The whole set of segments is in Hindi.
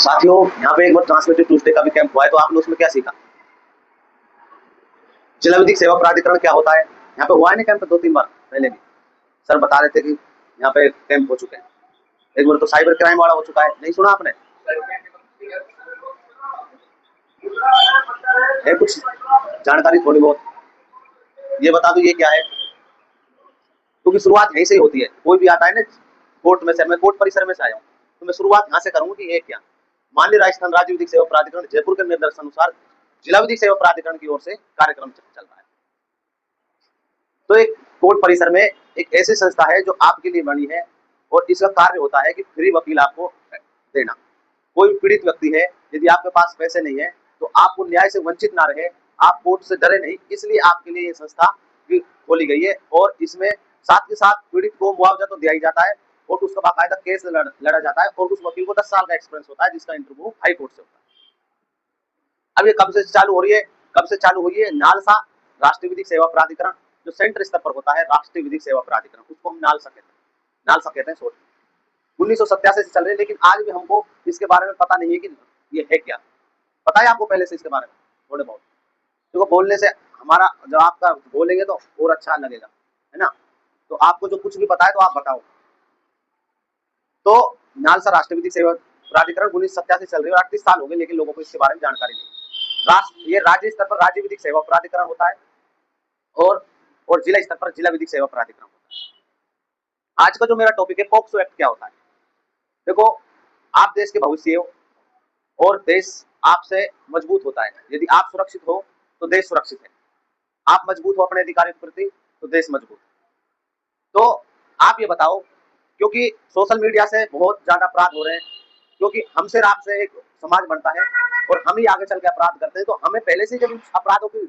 साथियों, यहाँ पे एक बार ट्रांसमिटेड ट्यूसडे का भी कैंप हुआ है, तो आपने उसमें क्या सीखा? जिला विधिक सेवा प्राधिकरण क्या होता है? यहाँ पे हुआ है ना कैंप 2-3 बार पहले भी। सर बता रहे थे कि यहाँ पे कैंप हो चुके हैं। एक बार तो साइबर क्राइम वाला हो चुका है, नहीं सुना आपने? है कुछ जानकारी थोड़ी बहुत? ये बता दो ये क्या है, क्योंकि शुरुआत यहीं से ही होती है। कोई भी आता है ना कोर्ट में से, मैं कोर्ट परिसर में से आया हूँ, तो मैं शुरुआत यहाँ से करूंगा कि ये क्या। माननीय राजस्थान राज्य विधिक सेवा प्राधिकरण जयपुर के निर्देशानुसार जिला विधिक सेवा प्राधिकरण की ओर से कार्यक्रम चल रहा है। तो एक कोर्ट परिसर में एक ऐसी संस्था है जो आपके लिए बनी है और इसका कार्य होता है कि फ्री वकील आपको देना। कोई पीड़ित व्यक्ति है, यदि आपके पास पैसे नहीं है तो आपको न्याय से वंचित ना रहे, आप कोर्ट से डरे नहीं, इसलिए आपके लिए ये संस्था खोली गई है। और इसमें साथ के साथ पीड़ित को मुआवजा तो दिया ही जाता है और उसका बाकायदा केस लड़ा जाता है और उस वकील को 10 साल का एक्सपीरियंस होता है, जिसका इंटरव्यू हाई कोर्ट से होता है। अब ये कब से चालू हो रही है, कब से चालू हुई है? नालसा राष्ट्रीय विधिक सेवा प्राधिकरण जो सेंटर स्तर पर होता है, राष्ट्रीय विधिक सेवा प्राधिकरण, उसको हम नालसा कहते हैं शॉर्ट। 1987 से चल रही है, लेकिन आज भी हमको इसके बारे में पता नहीं है कि ये है क्या। पता है आपको पहले से इसके बारे में थोड़े बहुत? तो बोलने से हमारा, जब आपका बोलेंगे तो और अच्छा लगेगा, है ना? तो आपको जो कुछ भी पता है तो आप बताओ। तो नालसा राष्ट्रीय विधिक सेवा प्राधिकरण 1987 चल रही है और 38 साल हो गए, लेकिन लोगों को इसके बारे में जानकारी नहीं। ये राज्य स्तर पर राज्य विधिक सेवा प्राधिकरण होता है और जिला स्तर पर जिला विधिक सेवा प्राधिकरण होता है। आज का जो मेरा टॉपिक है, पॉक्सो एक्ट क्या होता है। देखो, आप देश के भविष्य हो और देश आपसे मजबूत होता है। यदि आप सुरक्षित हो तो देश सुरक्षित है, आप मजबूत हो अपने अधिकारों के प्रति तो देश मजबूत है। तो आप ये बताओ, क्योंकि सोशल मीडिया से बहुत ज्यादा अपराध हो रहे हैं, क्योंकि हमसे आपसे एक समाज बनता है और हम ही आगे चल के अपराध करते हैं, तो हमें पहले से जब अपराधों की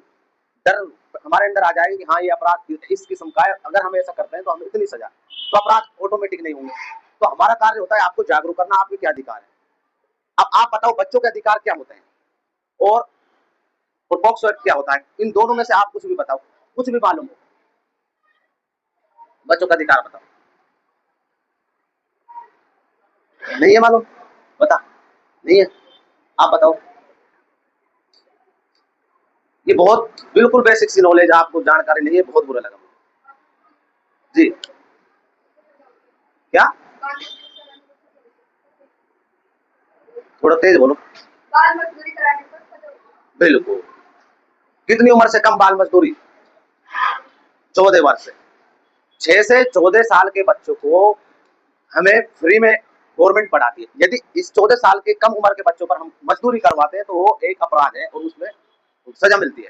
डर हमारे अंदर आ जाएगी कि हाँ ये अपराध इस किस्म का है, अगर हम ऐसा करते हैं तो हमें इतनी सजा, तो अपराध ऑटोमेटिक नहीं होंगे। तो हमारा कार्य होता है आपको जागरूक करना, आपके क्या अधिकार है। अब आप बताओ बच्चों के अधिकार क्या होते हैं और पॉक्सो एक्ट क्या होता है? इन दोनों में से आप कुछ भी बताओ, कुछ भी मालूम हो। बच्चों का अधिकार बताओ। नहीं है मालूम? बता, नहीं है, आप बताओ। ये बहुत बिल्कुल बेसिक सी नॉलेज, आपको जानकारी नहीं है, बहुत बुरा लगा जी। क्या? थोड़ा तेज बोलो। बाल मजदूरी कराने पर बिल्कुल। कितनी उम्र से कम बाल मजदूरी? 14 वर्ष से। 6 से 14 साल के बच्चों को हमें फ्री में गवर्नमेंट पढ़ाती है। यदि इस 14 साल के कम उम्र के बच्चों पर हम मजदूरी करवाते हैं तो वो एक अपराध है और उसमें सजा मिलती है।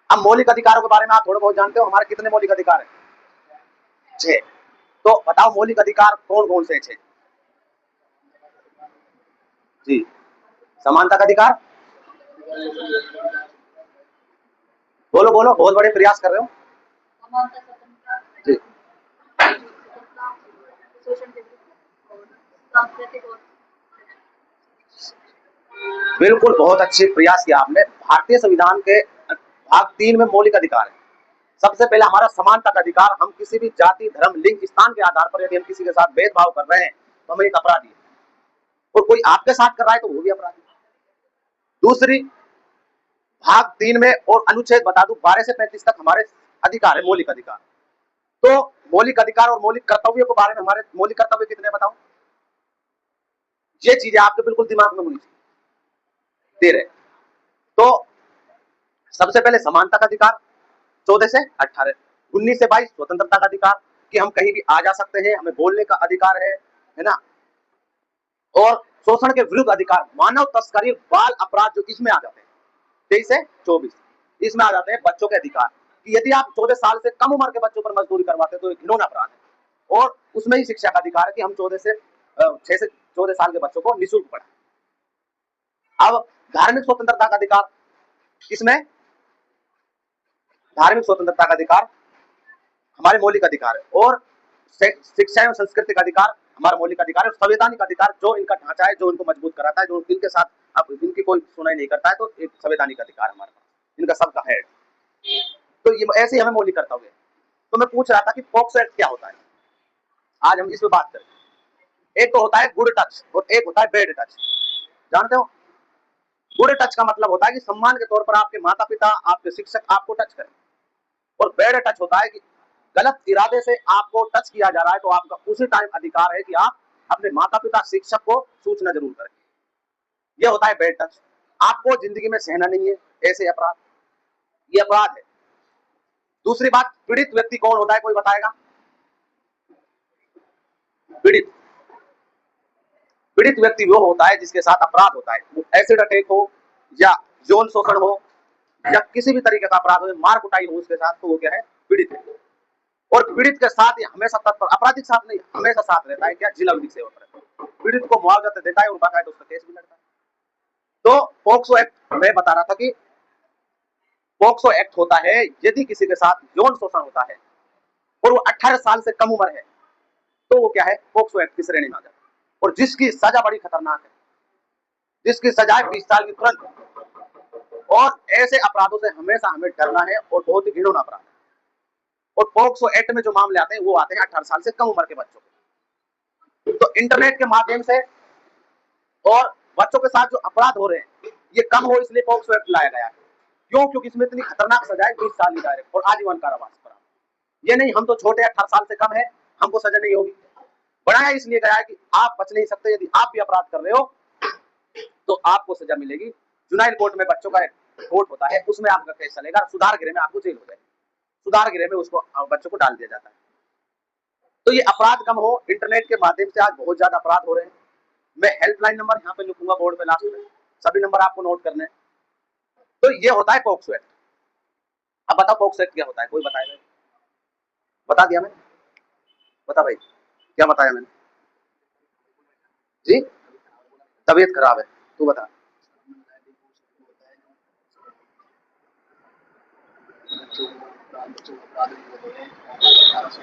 अब मौलिक अधिकारों के बारे में आप थोड़ा बहुत जानते हो, हमारे कितने मौलिक अधिकार है? 6। तो बताओ मौलिक अधिकार कौन कौन से 6? जी, समानता का अधिकार, बोलो बोलो, बहुत बड़े प्रयास कर रहे हो जी। बिल्कुल, बहुत अच्छे प्रयास किया आपने। भारतीय संविधान के भाग 3 में मौलिक अधिकार है। सबसे पहले हमारा समानता का अधिकार, हम किसी भी जाति, धर्म, लिंग, स्थान के आधार पर यदि हम किसी के साथ भेदभाव कर रहे हैं तो हम एक अपराधी है, और कोई आपके साथ कर रहा है तो वो भी अपराधी है। दूसरी, भाग 3 में और अनुच्छेद बता दूं 12 से 35 तक हमारे अधिकार है, मौलिक अधिकार। तो मौलिक अधिकार और मौलिक कर्तव्यों के बारे में, हमारे मौलिक कर्तव्य कितने बताओ? ये चीजें आपके बिल्कुल दिमाग में होनी चाहिए। दे रहे तो सबसे पहले समानता का अधिकार 14 से 18, 19 से 22 स्वतंत्रता का अधिकार कि हम कहीं भी आ जा सकते हैं, हमें बोलने का अधिकार है ना। और शोषण के विरुद्ध अधिकार, मानव तस्करी, बाल अपराध जो इसमें आ जाते हैं 23 से 24, इसमें आ जाते हैं बच्चों के अधिकार कि यदि आप 14 साल से कम उम्र के बच्चों पर मजदूरी करवाते हैं तो एक घिनौना अपराध है। और उसमें ही शिक्षा का अधिकार है कि हम 6 से 14 साल के बच्चों को निःशुल्क पढ़ाएं। अब धार्मिक स्वतंत्रता का अधिकार, इसमें धार्मिक स्वतंत्रता का अधिकार हमारे मौलिक अधिकार है। और शिक्षा एवं संस्कृति का अधिकार हमारा मौलिक अधिकार है। संवैधानिक अधिकार जो इनका ढांचा है, जो इनको मजबूत कराता है, जो इनके साथ अब इनकी कोई सुनाई नहीं करता है, तो एक संवैधानिक अधिकार हमारे पास, इनका सबका हेड। तो ये ऐसे ही हमें मौलिक कर्तव्य। तो मैं पूछ रहा था कि पॉक्सो एक्ट क्या होता है, आज हम इस पर बात करें। एक तो होता है गुड टच और एक होता है बैड टच। जानते हो, गुड टच का मतलब होता है कि सम्मान के तौर पर आपके माता पिता, आपके शिक्षक आपको टच करें, और बैड टच होता है कि गलत इरादे से आपको टच किया जा रहा है तो आपका उसी टाइम अधिकार है कि आप अपने माता पिता शिक्षक को सूचना जरूर करें। यह होता है बैड टच। आपको जिंदगी में सहना नहीं है ऐसे अपराध, ये अपराध है। दूसरी बात, पीड़ित व्यक्ति कौन होता है, कोई बताएगा? पीड़ित पीड़ित व्यक्ति वो होता है जिसके साथ अपराध होता है, वो एसिड अटैक हो या यौन शोषण हो या किसी भी तरीके का अपराध हो, मार कुटाई हो उसके साथ, तो वो क्या है, पीड़ित है। और पीड़ित के साथ हमेशा तत्पर, अपराधी के साथ नहीं, हमेशा साथ रहता है, क्या, जिला विधिक सेवा पर पीड़ित को मुआवजा तो देता है और बाकायदा उसका केस भी लड़ता है। तो पोक्सो एक्ट मैं बता रहा था कि पोक्सो एक्ट होता है यदि किसी के साथ यौन शोषण होता है और वो 18 साल से कम उम्र है तो वो क्या है, पोक्सो एक्ट की श्रेणी में आ जाता है। और जिसकी सजा बड़ी खतरनाक है, जिसकी सजा है 20 साल की तुरंत। और ऐसे अपराधों से हमेशा हमें डरना है और बहुत ही घिनौना अपराध है। और पोक्सो एक्ट में जो मामले आते हैं वो आते हैं 18 साल से कम उम्र के बच्चों के। तो इंटरनेट के माध्यम से और बच्चों के साथ जो अपराध हो रहे हैं ये कम हो, इसलिए पोक्सो एक्ट लाया गया है। क्यों? क्योंकि इसमें इतनी खतरनाक सजा है, 20 साल की डायरेक्ट और आजीवन कारावास पर। ये नहीं हम तो छोटे 18 साल से कम है, हमको सजा नहीं होगी। बनाया इसलिए गया है कि आप बच नहीं सकते, यदि आप भी अपराध कर रहे हो तो आपको सजा मिलेगी। जुनाइल कोर्ट में बच्चों का कोर्ट होता है, उसमें आपका केस चलेगा, सुधार गृह में आपको जेल हो जाएगी, सुधार गृह में उसको बच्चों को डाल दिया जाता है। तो ये अपराध कम हो, इंटरनेट के माध्यम से आज बहुत ज्यादा अपराध हो रहे हैं। मैं हेल्पलाइन नंबर यहाँ पे लिखूंगा बोर्ड पे लास्ट में, सभी नंबर आपको नोट करने। तो ये होता है पोक्सो एक्ट। अब बताओ पोक्सो एक्ट क्या होता है, कोई बताएगा? बता दिया मैंने, बता भाई क्या बताया मैंने? जी, तबीयत खराब है, तू बता। बच्चों को अपराध नहीं होते हैं, 18 से